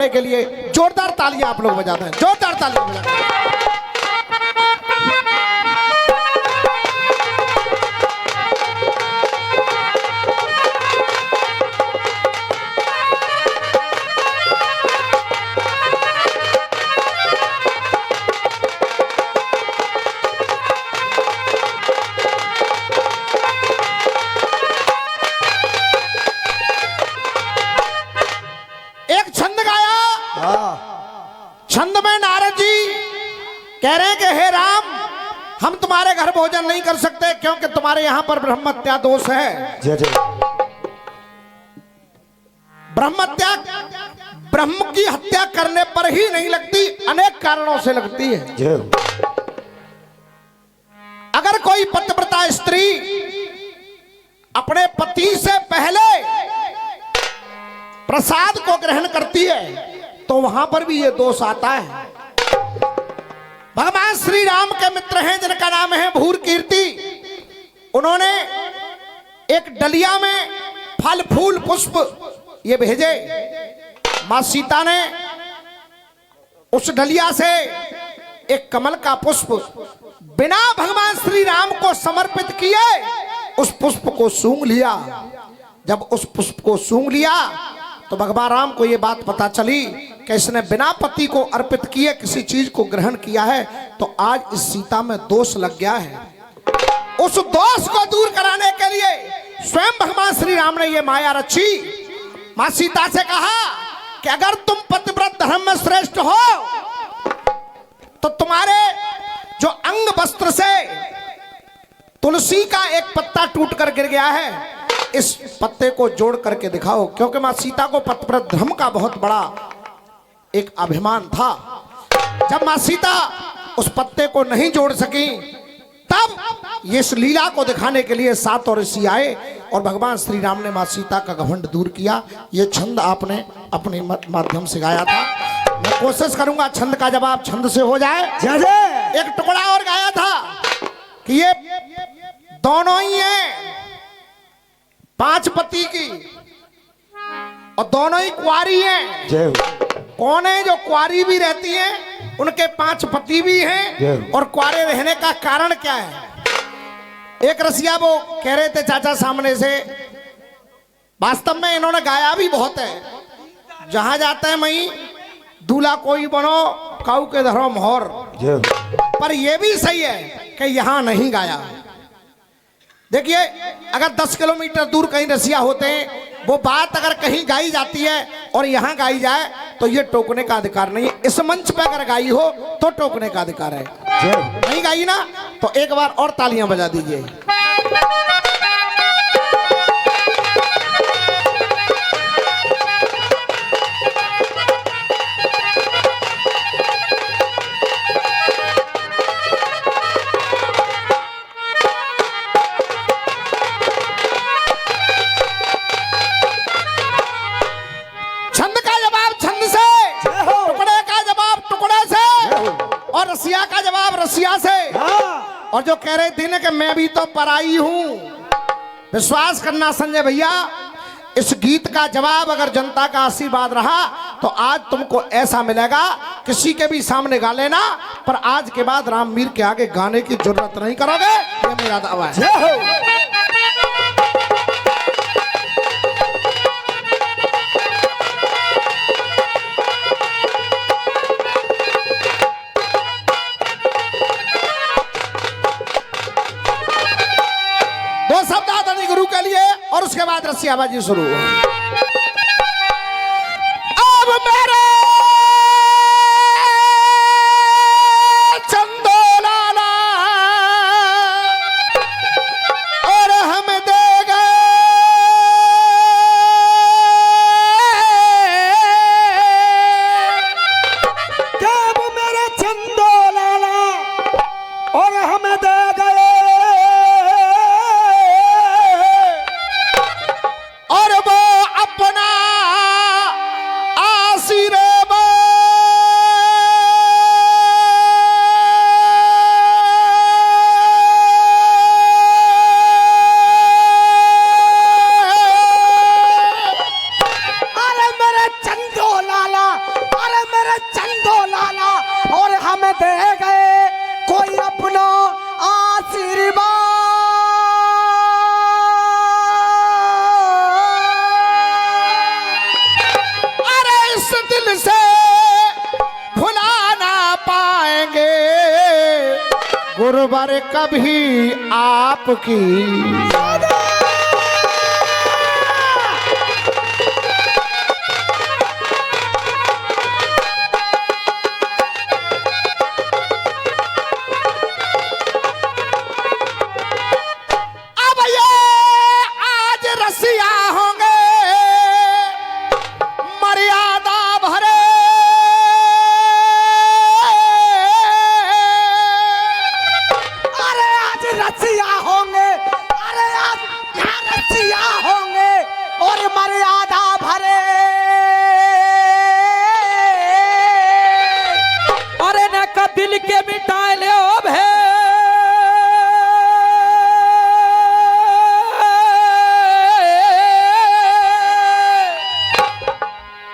के लिए जोरदार तालियां आप लोग बजाते हैं, जोरदार तालियां बजाते हैं। छंद में नारद जी कह रहे हैं कि हे राम, हम तुम्हारे घर भोजन नहीं कर सकते क्योंकि तुम्हारे यहां पर ब्रह्मत्या दोष है। ब्रह्मत्या ब्रह्म की हत्या करने पर ही नहीं लगती, अनेक कारणों से लगती है। अगर कोई पतिव्रता स्त्री अपने पति से पहले प्रसाद को ग्रहण करती है तो वहां पर भी ये दोष आता है। भगवान श्री राम के मित्र हैं जिनका नाम है भूर कीर्ति, उन्होंने एक डलिया में फल फूल पुष्प ये भेजे। मां सीता ने उस डलिया से एक कमल का पुष्प बिना भगवान श्री राम को समर्पित किए उस पुष्प को सूंघ लिया। जब उस पुष्प को सूंघ लिया तो भगवान राम को यह बात पता चली कि इसने बिना पति को अर्पित किए किसी चीज को ग्रहण किया है, तो आज इस सीता में दोष लग गया है। उस दोष को दूर कराने के लिए स्वयं भगवान श्री राम ने यह माया रची। मां सीता से कहा कि अगर तुम पतिव्रत धर्म में श्रेष्ठ हो तो तुम्हारे जो अंग वस्त्र से तुलसी का एक पत्ता टूट कर गिर गया है, इस पत्ते को जोड़ करके दिखाओ। क्योंकि मां सीता को पतिव्रत धर्म का बहुत बड़ा एक अभिमान था। जब मां सीता उस पत्ते को नहीं जोड़ सकी तब ये इस लीला को दिखाने के लिए 7 ऋषि आए और भगवान श्री राम ने मां सीता का घमंड दूर किया। ये छंद आपने अपने माध्यम से गाया था। मैं कोशिश करूंगा छंद का जवाब छंद से हो जाए। एक टुकड़ा और गाया था कि ये दोनों ही हैं 5 पति की और दोनों ही कुंवारी हैं। कौन है जो कुंवारी भी रहती है, उनके 5 पति भी हैं और कुंवारे रहने का कारण क्या है? एक रसिया वो कह रहे थे चाचा सामने से, वास्तव में इन्होंने गाया भी बहुत है। जहां जाते हैं मई दूल्हा कोई बनो काऊ के धरो मोहर, पर यह भी सही है कि यहां नहीं गाया। देखिए अगर 10 किलोमीटर दूर कहीं रसिया होते हैं, वो बात अगर कहीं गाई जाती है और यहाँ गाई जाए तो ये टोकने का अधिकार नहीं है। इस मंच पे अगर गाई हो तो टोकने का अधिकार है। नहीं गाई ना तो एक बार और तालियां बजा दीजिए। रसिया का जवाब रसिया से। और जो कह रहे थे ना कि मैं भी तो पराई हूं, विश्वास करना संजय भैया, इस गीत का जवाब अगर जनता का आशीर्वाद रहा तो आज तुमको ऐसा मिलेगा किसी के भी सामने गा लेना, पर आज के बाद रामवीर के आगे गाने की जरूरत नहीं करोगे। ये मेरा दावा है। और उसके बाद रसियाबाजी शुरू। अब मेरे चंदो लाला और हम दे गए क्या, अब मेरे चंदो लाला और हम दे गए और वो हम दे गए कोई अपना आशीर्वाद। अरे इस दिल से भुला ना पाएंगे गुरुवर कभी आपकी। रसिया होंगे मर्यादा भरे, अरे आज रसिया होंगे, अरे आज यहाँ रसिया होंगे और मर्यादा भरे। अरे न का दिल के मिटा ले भे।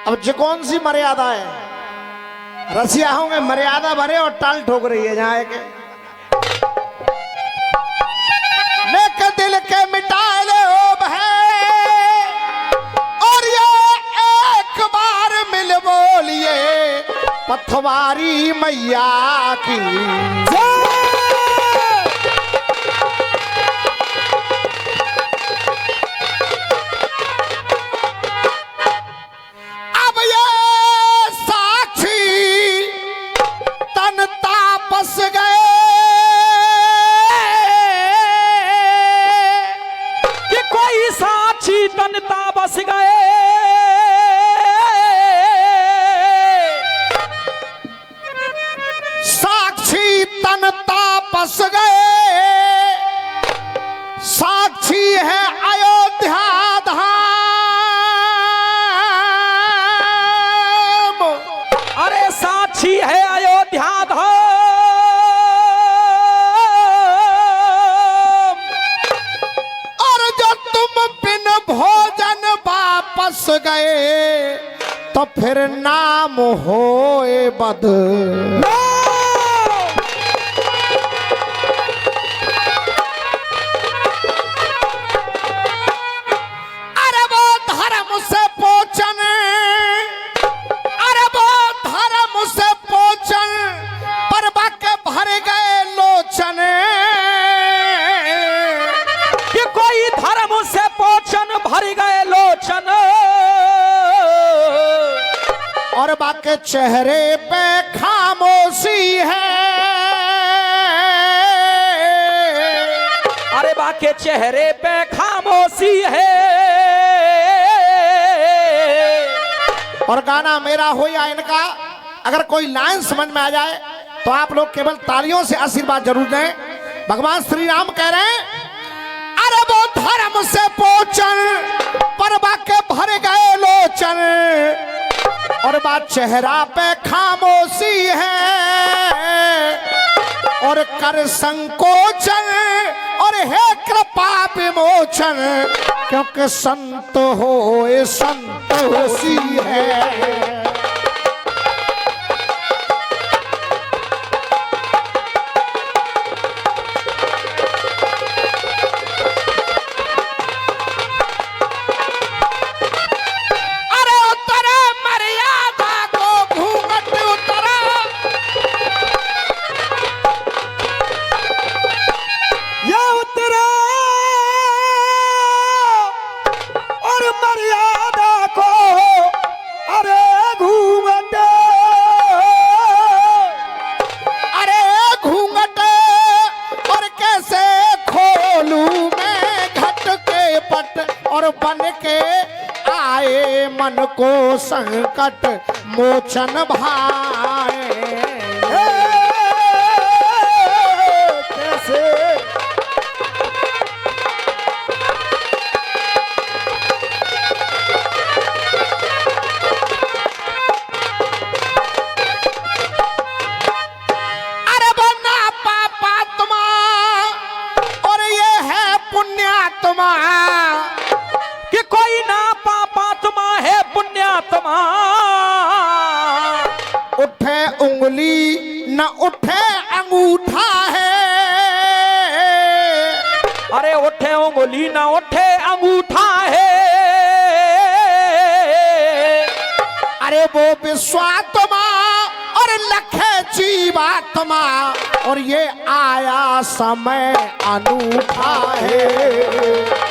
अब जो कौन सी मर्यादा है? रसिया होंगे मर्यादा भरे और टाल ठोक रही है जहां के नेक दिल के मिटा ले है और ये एक बार मिल बोलिए पथवारी मैया की। बस गए साक्षी तन तापस गए, साक्षी है अयोध्या धाम। अरे साक्षी है अयोध्या धाम। और जो तुम बिन भोजन वापस गए तो फिर नाम होए बद। अरे वो धर्म से पोचन, अरे वो धर्म से पोचन पर बाके भर गए लोचन। कि कोई धर्म से पोचन भर गए लोचन और बाके चेहरे पे खामोशी है। अरे बाके चेहरे पे खामोशी है। और गाना मेरा हो या इनका, अगर कोई लाइन समझ में आ जाए तो आप लोग केवल तालियों से आशीर्वाद जरूर दें। भगवान श्री राम कह रहे हैं अरे वो धर्म से पोचन पर बाके भर गए लोचन और बात चेहरा पे खामोशी है और कर संकोचन और है कृपा विमोचन क्योंकि संत होए संतोषी है। और बन के आए मन को संकट मोचन भाए। कैसे अरे बना पापात्मा और ये है पुण्यात्मा कि कोई ना पापात्मा है पुण्यात्मा। उठे उंगली न उठे अंगूठा है। अरे उठे उंगली ना उठे अंगूठा है। अरे वो विश्वात्मा और लखे जीवात्मा और ये आया समय अनूठा है।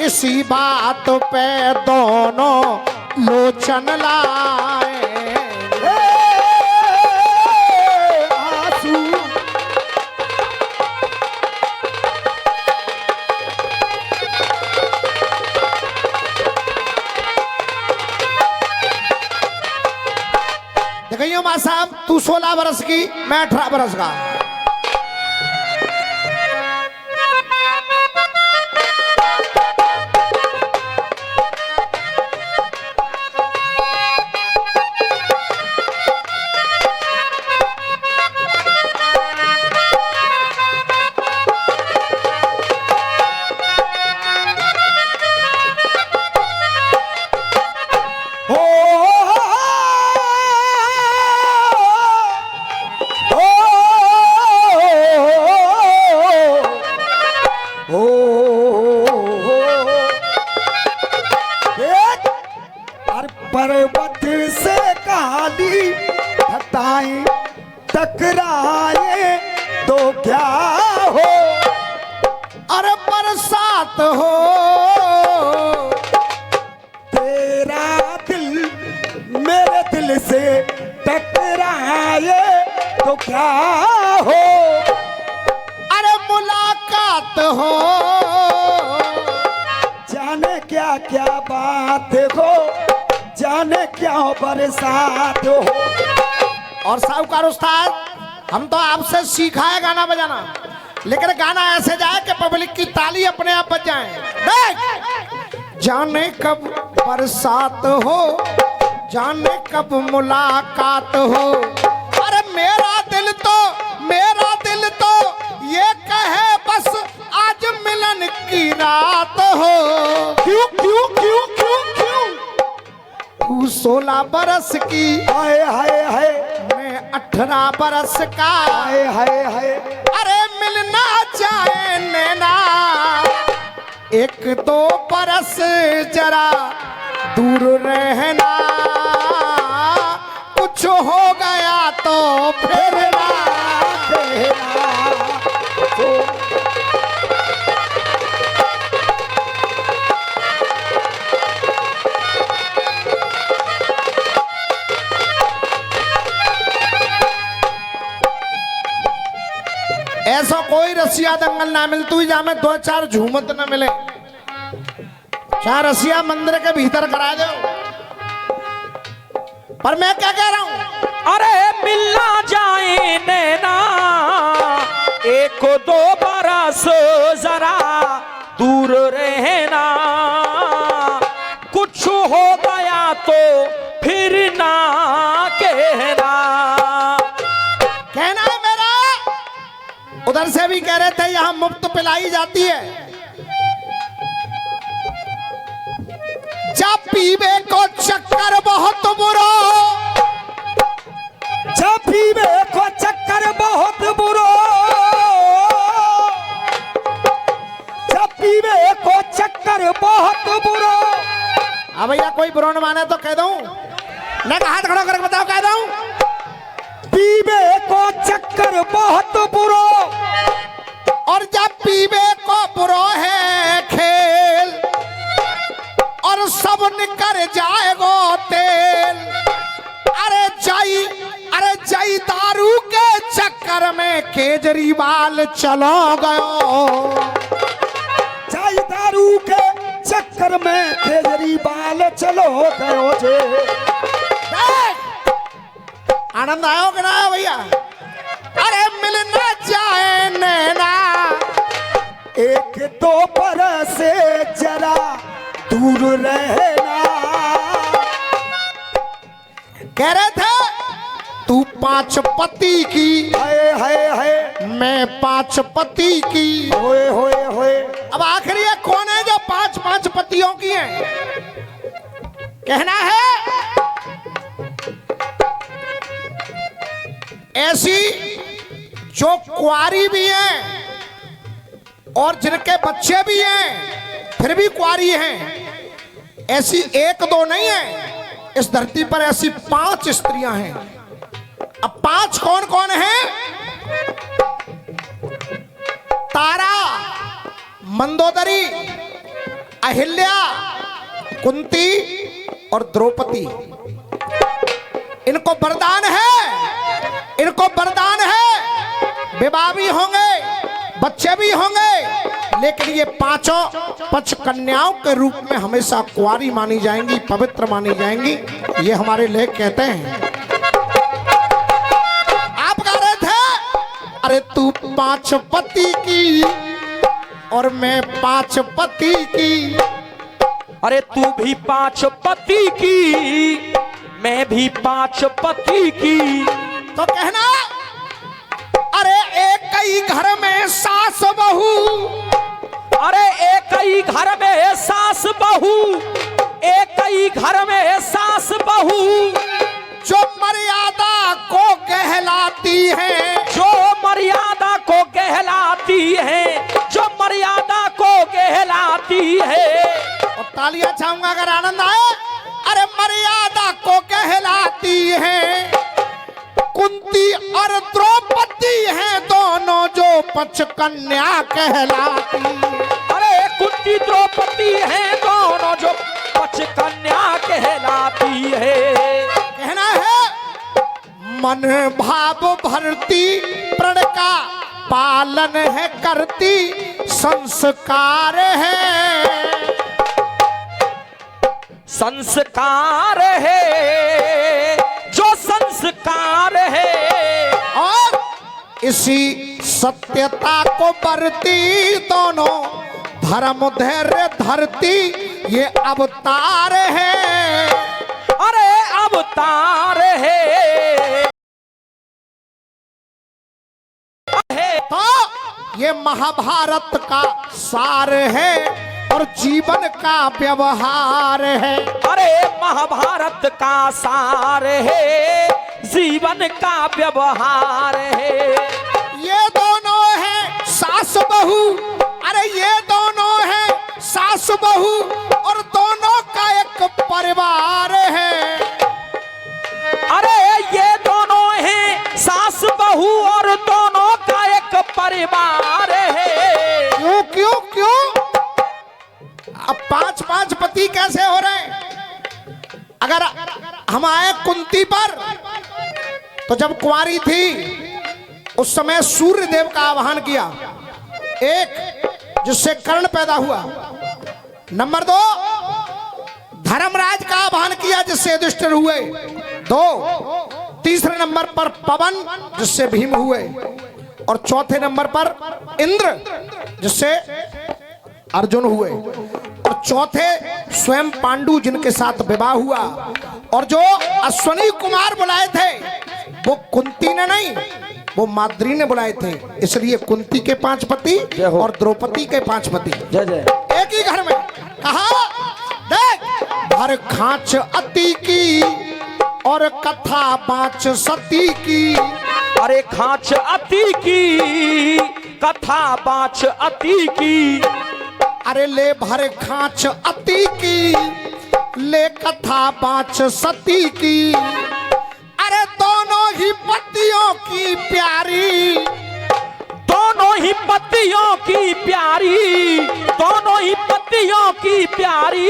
इसी बात पे दोनों लोचन लाए आंसू। देखिए माँ साहब, तू 16 बरस की, मैं 18 बरस का। पर्वत से काली घटाएं टकराए तो क्या हो। अरे बरसात हो तेरा दिल मेरे दिल से टकराए तो क्या हो। अरे मुलाकात हो जाने क्या क्या बात हो, जाने क्या बरसात हो। और साहूकार उस्ताद, हम तो आपसे सीखा है गाना बजाना, लेकिन गाना ऐसे जाए कि पब्लिक की ताली अपने आप बज जाए। देख, जाने कब बरसात हो, जाने कब मुलाकात हो। अरे मेरा दिल तो ये कहे बस आज मिलन की रात हो। क्यों क्यों क्यों क्यों क्यों। तू 16 बरस की, हाय हाय हाय, मैं 18 बरस का। हाय हाय हाय। अरे मिलना चाहे नैना, 1-2 बरस जरा दूर रहना। कुछ हो गया तो फिर ना कहना। ऐसा कोई रसिया दंगल ना मिल तू जा में 2-4 झूमत ना मिले, 4 रसिया मंदिर के भीतर करा दो। पर मैं क्या कह रहा हूं, अरे मिलना जाए नैना 1-2 बरस जरा दूर रहना। कुछ हो गया तो फिर ना कहना। कहना है मेरा। उधर से भी कह रहे थे यहां मुफ्त पिलाई जाती है। जब पीवे को चक्कर बहुत बुरा, जब पीवे को चक्कर बहुत बुरा, जब पीवे को चक्कर बहुत बुरा। हाँ भैया, कोई बुरा न माने तो कह दूं, मैं हाथ खड़ा करके बताओ, कह दूं। पीवे को चक्कर बहुत बुरा, और जब पीवे को बुरा है खेल, और सब निकर जाएगो तेल। अरे जाई दारू के चक्कर में केजरीवाल चलो गयो। चाय दारू के चक्कर में केजरीवाल चलो गयो जे। आनंद आयो कि ना आयो भैया? अरे मिल न जाए नैना एक दो पर से जरा दूर रहना। कह रहे थे तू 5 पति की, हाय हाय हाय, मैं 5 पति की। होए होए होए। अब आखिर ये कौन है जो 5 पतियों की है? कहना है ऐसी जो कुंवारी भी हैं और जिनके बच्चे भी हैं फिर भी कुंवारी हैं, ऐसी 1-2 नहीं है इस धरती पर, ऐसी 5 स्त्रियां हैं। अब 5 कौन कौन हैं? तारा, मंदोदरी, अहिल्या, कुंती और द्रौपदी। इनको वरदान है, इनको वरदान है, विवाह भी होंगे, बच्चे भी होंगे, लेकिन ये 5 पंचकन्याओं के रूप में हमेशा कुंवारी मानी जाएंगी, पवित्र मानी जाएंगी। ये हमारे लेख कहते हैं। आप कह रहे थे अरे तू 5 पति की और मैं 5 पति की। अरे तू भी 5 पति की, मैं भी 5 पति की। तो कहना अरे एक ही घर में सास बहू, अरे एक ही घर में सास बहू, एक ही घर में सास बहू, जो मर्यादा को कहलाती है, जो मर्यादा को कहलाती है, जो मर्यादा को कहलाती है। और तालियां चाहूंगा अगर आनंद आए। अरे मर्यादा को कहलाती है, कुंती और द्रौपदी हैं दोनों जो पंचकन्या कहलाती। अरे कुंती द्रौपदी हैं दोनों जो पंचकन्या कहलाती है। कहना है मन भाव भरती, प्रण का पालन है करती, संस्कार है, संस्कार है, जो संस्कार है। और इसी सत्यता को बरती दोनों धर्म धैर्य धरती, ये अवतार है। अरे अवतार है। तो ये महाभारत का सार है और जीवन का व्यवहार है। अरे महाभारत का सार है, जीवन का व्यवहार है। ये दोनों हैं सास बहू, अरे ये दोनों हैं सास बहू और दोनों का एक परिवार है। अरे ये दोनों हैं सास बहू और दोनों का एक परिवार है। क्यों क्यों क्यों? अब 5 पति कैसे हो रहे हैं? अगर हम आए कुंती पर, तो जब कुंवारी थी उस समय सूर्य देव का आवाहन किया, एक जिससे कर्ण पैदा हुआ। नंबर 2 धर्मराज का आवाहन किया जिससे युधिष्ठिर हुए। 2 तीसरे नंबर पर पवन जिससे भीम हुए, और चौथे नंबर पर इंद्र जिससे अर्जुन हुए, और चौथे स्वयं पांडु जिनके साथ विवाह हुआ। और जो अश्वनी कुमार बुलाए थे वो कुंती ने नहीं, वो माद्री ने बुलाए थे, इसलिए कुंती के 5 पति और द्रौपदी के 5 पति। जय जय। एक ही घर में कहा देख, भर खांच अति की और कथा 5 सती की। अरे खांच अति की, कथा 5 अति की। अरे ले भर खांच अति की, ले कथा 5 सती की। अरे दोनों ही पतियों की प्यारी, दोनों ही पतियों की प्यारी, दोनों ही पतियों की प्यारी।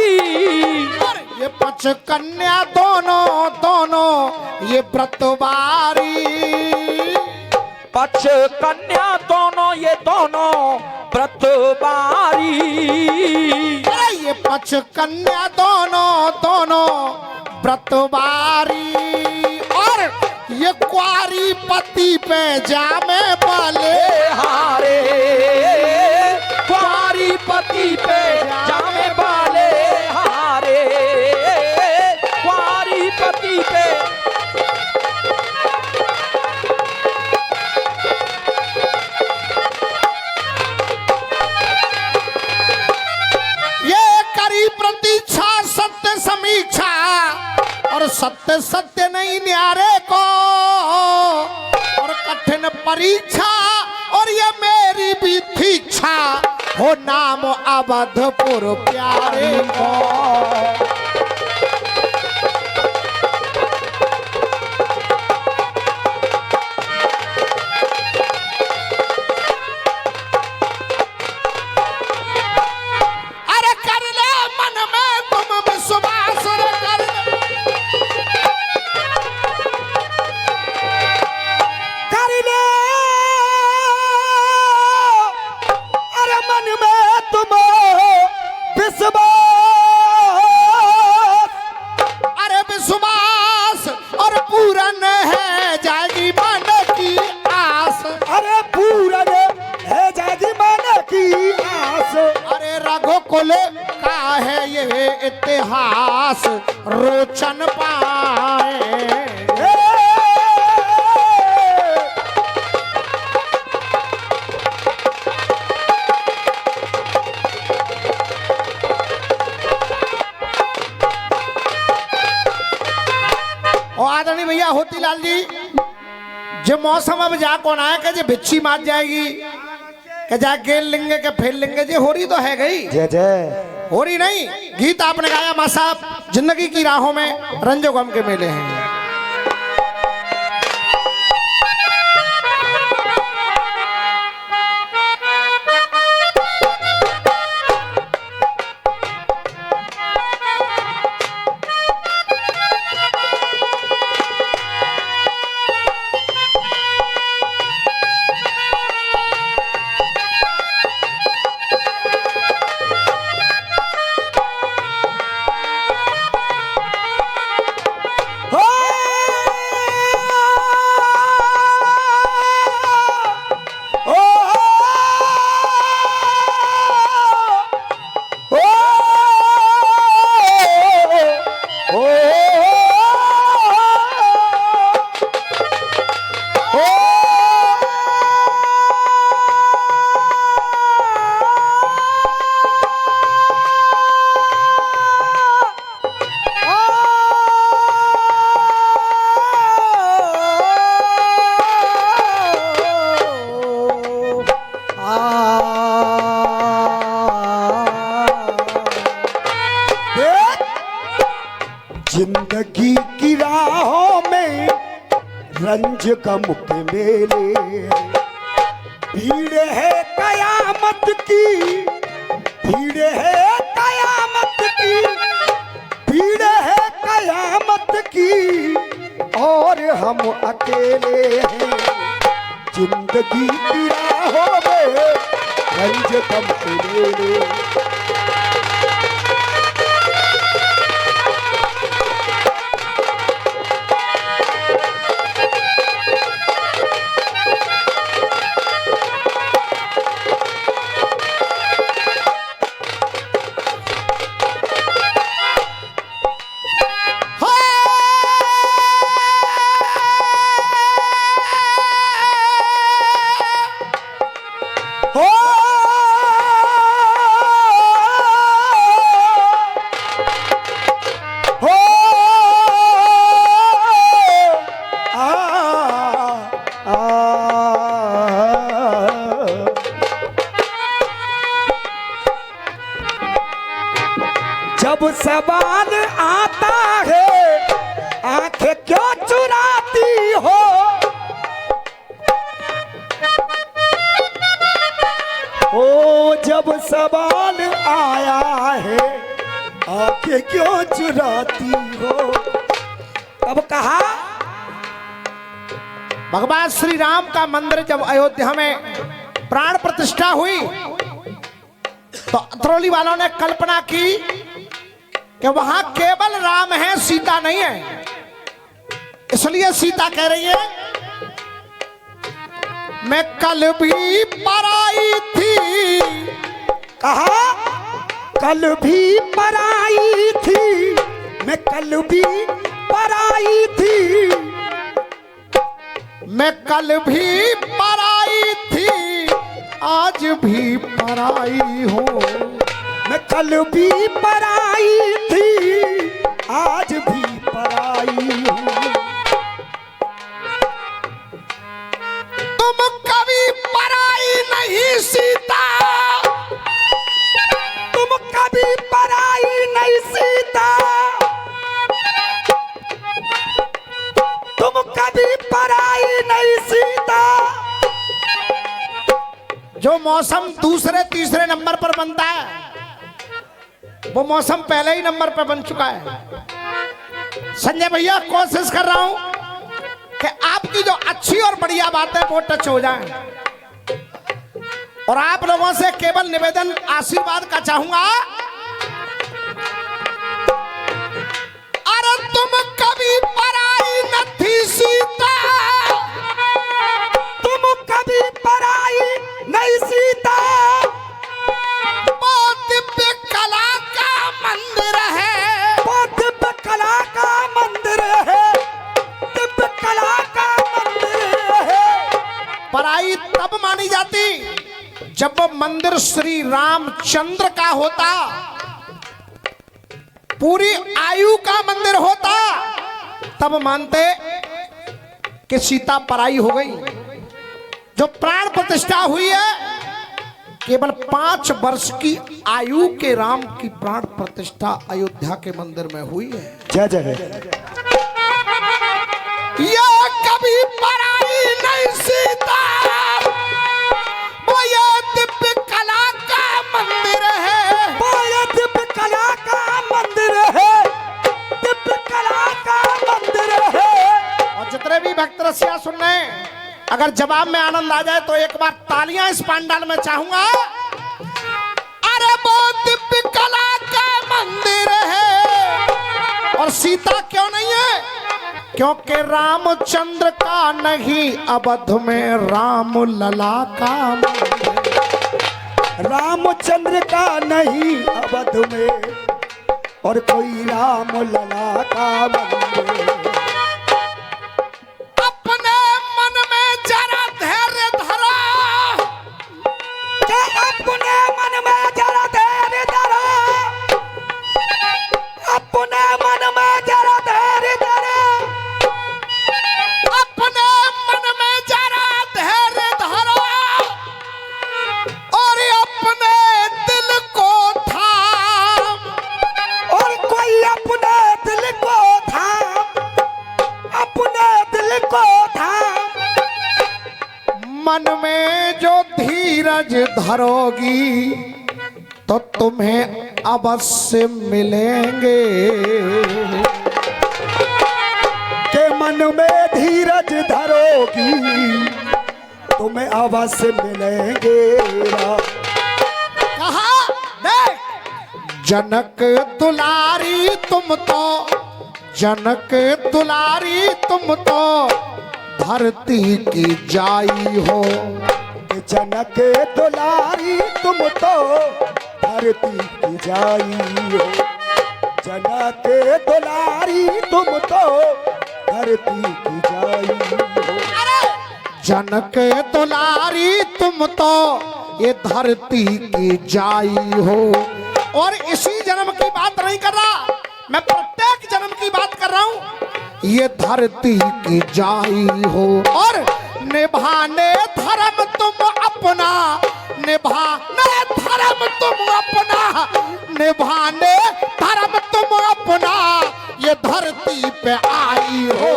ये 5 कन्या दोनों दोनों ये व्रतवारी। पक्ष कन्या दोनों ये दोनों व्रतबारी। अरे ये पक्ष कन्या दोनों दोनों व्रतबारी और ये कुंवारी पति पे जामे वाले हारे कुंवारी पति पे जामे वाले हारे कुंवारी पति पे। प्रतीक्षा सत्य समीक्षा और सत्य सत्य नहीं न्यारे को और कठिन परीक्षा और ये मेरी भी थी इच्छा हो नाम अवधपुर प्यारे को। इतिहास रोचन पाए और आदरणीय भैया होतीलाल जी जो मौसम अब जा कौन आया कि भिच्छी मार जाएगी कि जा गेल लेंगे के फेल लेंगे जे हो रही तो है गई जय जय हो रही नहीं। गीत आपने गाया मां साहब जिंदगी की राहों में रंजो गम के मेले हैं। जिंदगी की राहों में रंज गम के मेले भीड़ है कयामत की भीड़ है कयामत की भीड़ है कयामत की और हम अकेले हैं। जिंदगी की राहों में रंज गम के मेले जब सवाल आता है आंखें क्यों चुराती हो ओ जब सवाल आया है आंखें क्यों चुराती हो। तब कहा भगवान श्री राम का मंदिर जब अयोध्या में प्राण प्रतिष्ठा हुई तो अतरौली वालों ने कल्पना की कि वहां केवल राम है, सीता नहीं है। इसलिए सीता कह रही है, मैं कल भी पराई थी। कहा कल भी पराई थी, मैं कल भी पराई थी, मैं कल भी पराई थी, आज भी पराई हूँ। मैं कल भी पराई थी, आज भी पराई हूँ। तुम कभी पराई नहीं सीता, तुम कभी पराई नहीं सीता, तुम कभी पराई नहीं सीता। जो मौसम दूसरे तीसरे नंबर पर बनता है वो मौसम पहले ही नंबर पर बन चुका है। संजय भैया कोशिश कर रहा हूं कि आपकी जो अच्छी और बढ़िया बातें वो टच हो जाएं, और आप लोगों से केवल निवेदन आशीर्वाद का चाहूंगा। अरे तुम कभी पराई न थी सीता, तुम कभी पराई नहीं सीता। वो दिव्य कला का मंदिर है, वो दिव्य कला का मंदिर है, दिव्य कला का मंदिर है। पराई तब मानी जाती जब वो मंदिर श्री रामचंद्र का होता, पूरी आयु का मंदिर होता, तब मानते कि सीता पराई हो गई। जो प्राण प्रतिष्ठा हुई है केवल 5 वर्ष की आयु के राम की प्राण प्रतिष्ठा अयोध्या के मंदिर में हुई है। जय जय। यह कभी पराई नहीं सीता, वो ये दिव्य कला का मंदिर है, वो ये दिव्य कला का मंदिर है, दिव्य कला का मंदिर है। और जितने भी भक्त रसिया सुन रहे हैं, अगर जवाब में आनंद आ जाए तो एक बार तालियां इस पंडाल में चाहूंगा। अरे वो दिव्य कला का मंदिर है, और सीता क्यों नहीं है? क्योंकि रामचंद्र का नहीं, अवध में राम लला का मंदिर। रामचंद्र का नहीं अवध में और कोई राम लला का मंदिर। अपने मन में जरा धैर्य धरो, क्या अपने मन में जरा धैर्य धरो, अपने मन में जरा धैर्य धरो, अपने मन में जरा धैर्य धरो, और अपने दिल को थाम। और कोई अपने दिल को थाम, अपने दिल को थाम। मन में जो धीरज धरोगी तो तुम्हें अवश्य मिलेंगे। के मन में धीरज धरोगी तुम्हें अवश्य मिलेंगे। कहा देख, जनक दुलारी तुम तो, जनक दुलारी तुम तो धरती की जाई हो। कि जनक दुलारी तुम तो धरती की जाई हो। जनक दुलारी तुम तो धरती की जाई हो। जनक दुलारी तुम तो ये धरती की जाई हो। और इसी जन्म की बात नहीं कर रहा, मैं प्रत्येक जन्म की बात कर रहा हूं। ये धरती की जाई हो, और निभाने धर्म तुम अपना, निभाने धर्म तुम अपना, निभाने धर्म तुम अपना, ये धरती पे आई हो।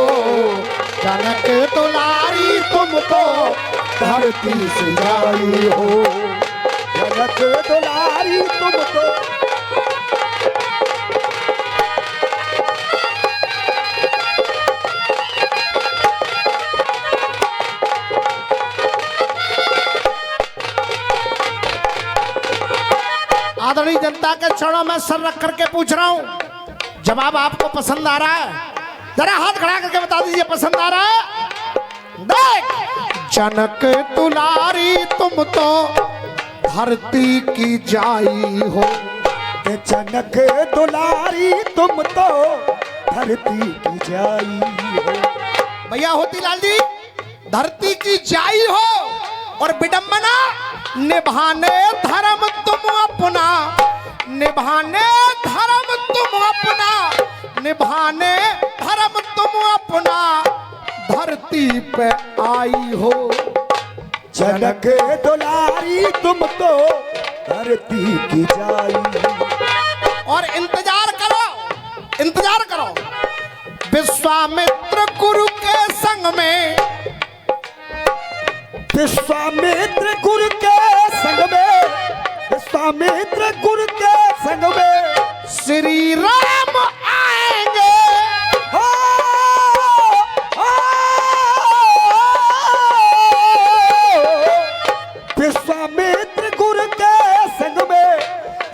जनक दुलारी तुम तो धरती से जाई हो। जनक दुलारी तुम तो आदरणीय जनता के चरणों में सर रख करके पूछ रहा हूं, जवाब आपको पसंद आ रहा है? जरा हाथ खड़ा करके बता दीजिए पसंद आ रहा है? देख, जनक दुलारी तुम तो धरती की जाई हो, के जनक दुलारी तुम तो धरती की जाई हो। भैया होती लाल जी, धरती की जाई हो और विडंबना निभाने धर्म तुम अपना, निभाने धर्म तुम अपना, निभाने धर्म तुम अपना धरती पे आई हो। जनक दुलारी तुम तो धरती की जाई। और इंतजार करो, इंतजार करो, विश्वामित्र गुरु के संग में, विश्वामित्र गुरु के संग में, विश्वामित्र गुरु के संग में श्री राम आएंगे। हो, हो, विश्वामित्र गुरु के संग में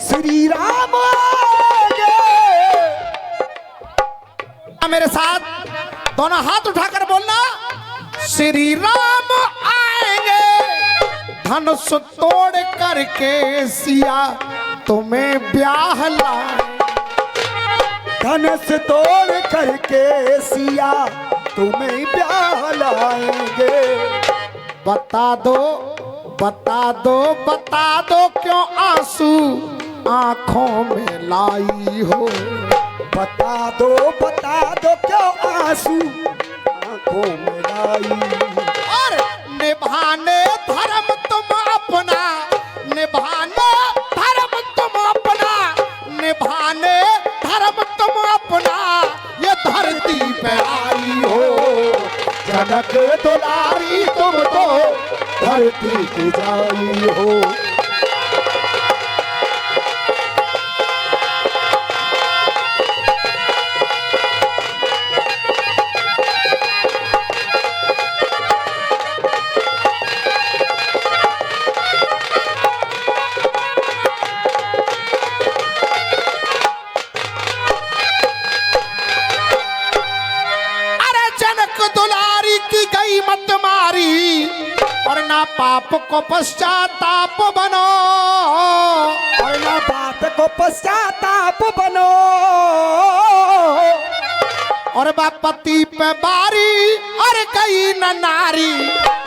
श्री राम आएंगे। मेरे साथ दोनों हाथ उठाकर बोलना, श्री राम आएंगे, धनुष तोड़ करके सिया तुम्हें ब्याह लाए। धनुष तोड़ करके सिया तुम्हें ब्याह लाएंगे। बता दो, बता दो, बता दो क्यों आंसू आंखों में लाई हो। बता दो क्यों आंसू आंखों में लाई। और निभाने धर्म तुम अपना, निभाने धर्म तुम अपना, निभाने धर्म तुम अपना ये धरती पे आई हो। जनक दुलारी तुम तो धरती की जाई हो। दुलारी की गई मत मारी और ना पाप को पश्चाताप बनो, और ना पाप को पश्चाताप बनो। और पति पे बारी और गई न नारी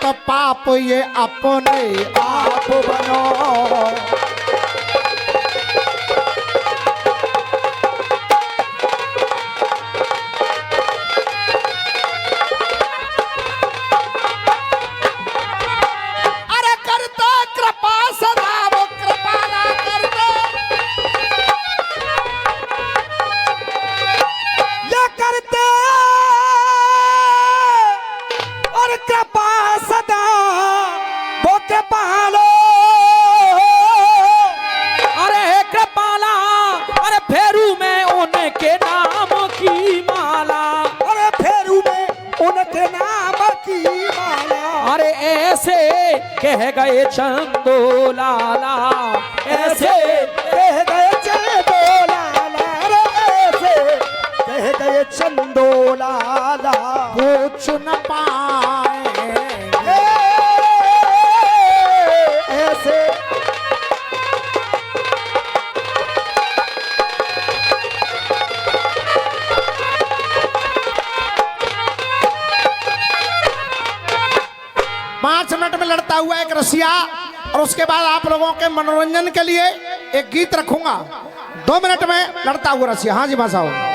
तो पाप ये अपने आप बनो। कह गए चंदो लाला, ऐसे कह गए चंदो लाला, ऐसे कह गए चंदो लाला। पूछ न पाए ऐसे। पांच मिनट में लड़ता हुआ एक रसिया और उसके बाद आप लोगों के मनोरंजन के लिए एक गीत रखूंगा। 2 मिनट में लड़ता हुआ रसिया। हाँ जी मां साहब।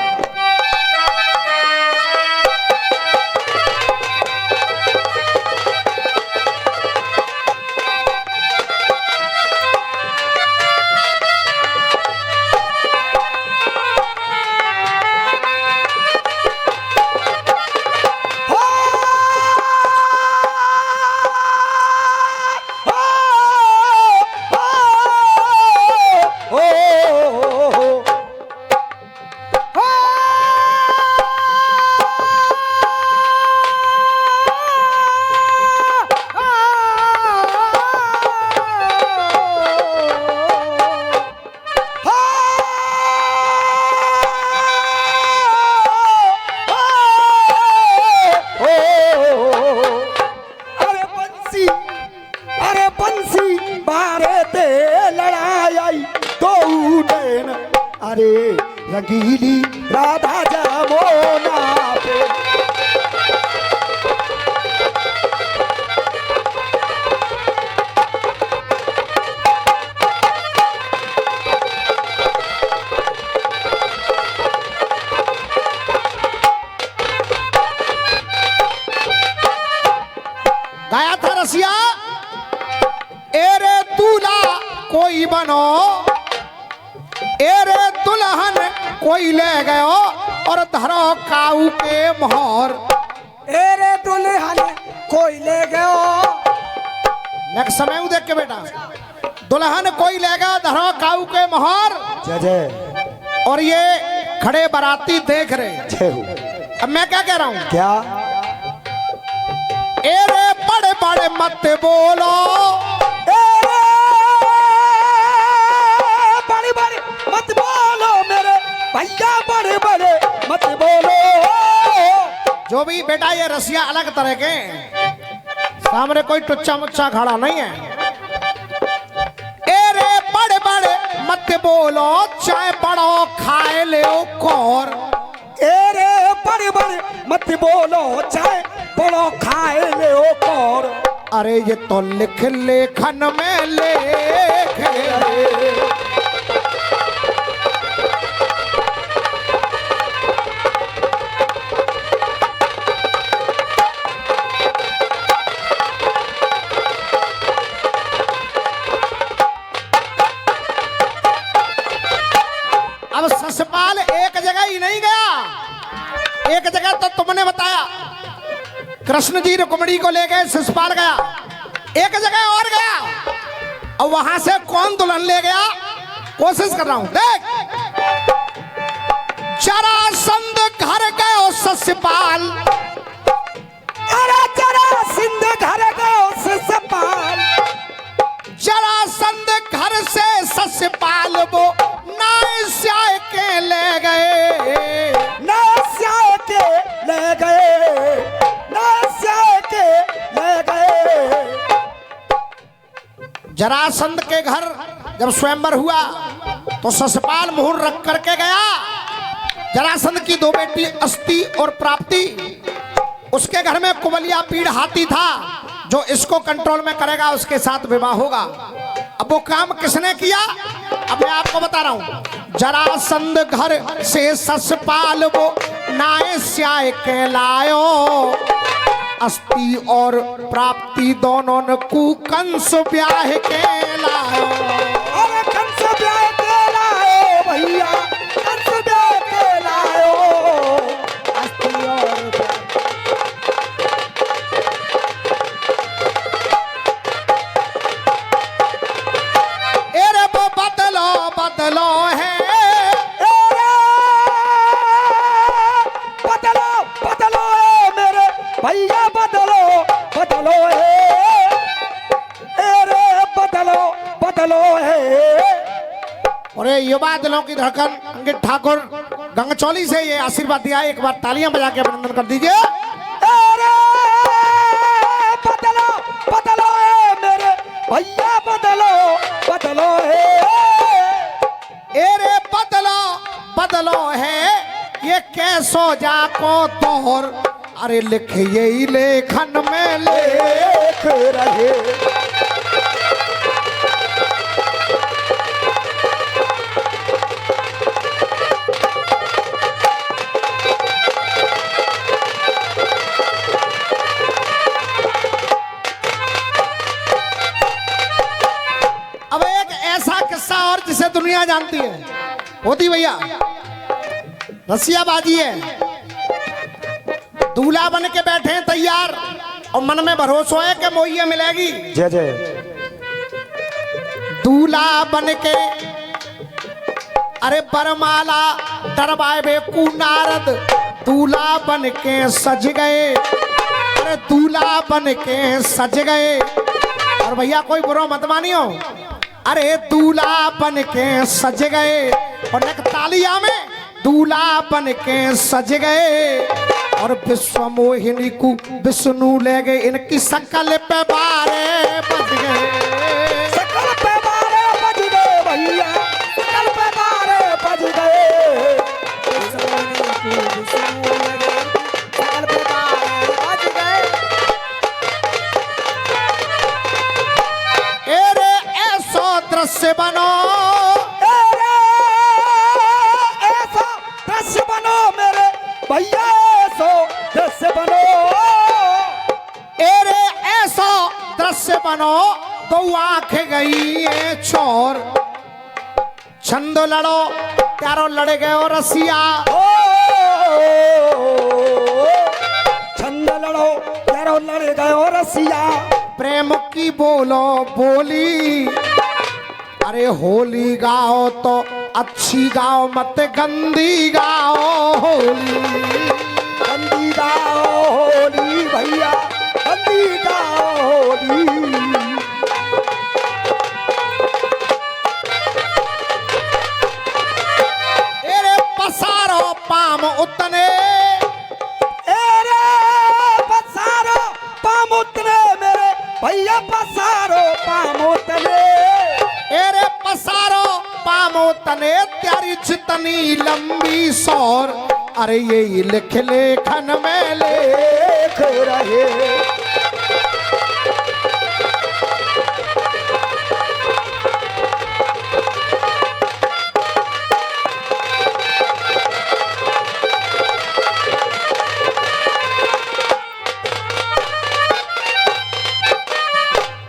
बंसी अरे बंसी बारे ते लड़ाई तो नैन अरे रंगीली राधा जमुना पे गाया था रसिया, एरे दूल्हा कोई बनो, एरे दुल्हन कोई ले गयो और धरो काऊ के मोहर। एरे दुल्हन कोई ले गयो। नेक्स्ट समय देख के बेटा, दुल्हन कोई ले गया धरो काऊ के मोहर। जय जय। और ये खड़े बाराती देख रहे। जय हो। अब मैं क्या कह रहा हूं, क्या एरे बड़े बड़े मत बोलो, एरे बड़े बड़े मत बोलो मेरे भैया, बड़े बड़े मत बोलो। जो भी बेटा ये रसिया अलग तरह के, सामने कोई टुच्चा मुच्चा खड़ा नहीं है। एरे बड़े बड़े मत बोलो, चाय बड़ो खाए ले कौर। एरे बड़े बड़े मत बोलो, चाहे बड़ो खाए ले ओ कौर। अरे ये तो लिख लेखन में लेख रे। अब ससपाल एक जगह ही नहीं गया, एक जगह तो तुमने बताया कृष्ण जी रुक्मणी को ले गए, शिशुपाल गया, एक जगह और गया। और वहां से कौन दुल्हन ले गया, कोशिश कर रहा हूं देख। जरासंध घर गए शिशुपाल, अरे जरासंध घर गए शिशुपाल, जरासंध घर से शिशुपाल वो नास्या के ले गए, नास्या के ले गए, नास्या के ले गए। जरासंध के घर जब स्वयंवर हुआ तो शिशुपाल मुहूर्त रख करके गया। जरासंध की दो बेटी अस्ति और प्राप्ति, उसके घर में कुबलिया पीड़ हाथी था, जो इसको कंट्रोल में करेगा उसके साथ विवाह होगा। अब वो काम किसने किया, अब मैं आपको बता रहा हूं। जरासंध घर से शिशुपाल वो नास्या के लायो, अस्ति और प्राप्ति दोनों ने कुकंस ब्याह के लायो। अरे कंस ब्याह के लायो भैया, कंस ब्याह के लायो। अस्ति और एरे वो बदलो बदलो है, बदलो बदलो है मेरे भैया, बदलो बदलो है, अरे बदलो बदलो है। और ये युवा दिलों की धड़कन अंकित ठाकुर गंगचौली से ये आशीर्वाद दिया, एक बार तालियां बजा के अभिनंदन कर दीजिए। अरे बदलो बदलो है मेरे भैया, बदलो बदलो है। एरे बदलो बदलो है, ये कैसो जाको तोहर। अरे लिख यही लेखन में लेख रहे। अब एक ऐसा किस्सा और जिसे दुनिया जानती है, होती भैया रसियाबाजी है। दूल्हा बन के बैठे हैं तैयार और मन में भरोसा है कि मोइया मिलेगी। जय जय। दूल्हा बन के अरे बरमाला डरवाए बेकू नारद, दूल्हा बन के सज गए, अरे दूल्हा बन के सज गए। और भैया कोई बुरा मत मानियो, अरे दूल्हा बन के सज गए और तालिया में दूल्हा बन के सज गए। और विश्व मोहिनी को विष्णु ले गए, इनकी शकल पे बारे बज गए। सकल पे बारे बज गए भैया, सकल पे बारे बज गए। सकल पे बारे बज गए। एरे ऐसो दृश्य बनो, ऐसा दृश्य बनो मेरे भैया, ऐसा दृश्य बनो। एरे ऐसा दृश्य बनो, दो आंख गई ये छोर, छंद लड़ो त्यारो लड़े गए और रसिया। छंद लड़ो यारो लड़े गए और रसिया। प्रेम की बोलो बोली, अरे होली गाओ तो अच्छी गाओ मत गंदी गाओ होली। गंदी गाओ होली भैया, गंदी गाओ होली। एरे पसारो पाम उतने, एरे पसारो पाम उतने मेरे भैया, पसारो पाम उतने। एरे पसारो पामो तने, त्यारी जितनी लंबी सौर, अरे ये लिख लेखन में देख रहे।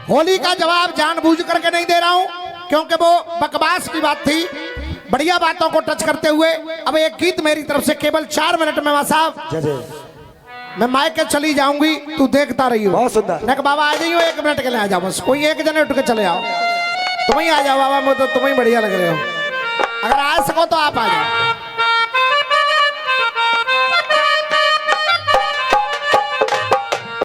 होली का जवाब जानबूझ करके नहीं दे रहा हूं, क्योंकि वो बकवास की बात थी, बढ़िया बातों को टच करते हुए। अब एक गीत मेरी तरफ से केवल 4 मिनट में, मां साहब मैं माइक के चली जाऊंगी, तू देखता रही हो। बहुत सुंदर। मैं बाबा आ जाइयो, 1 मिनट के लिए आ जाओ, बस कोई एक जने उठ के चले आओ। तुम ही आ जाओ बाबा, मैं तो तुम ही बढ़िया लग रहे हो, अगर आ सको तो आप आ जाओ।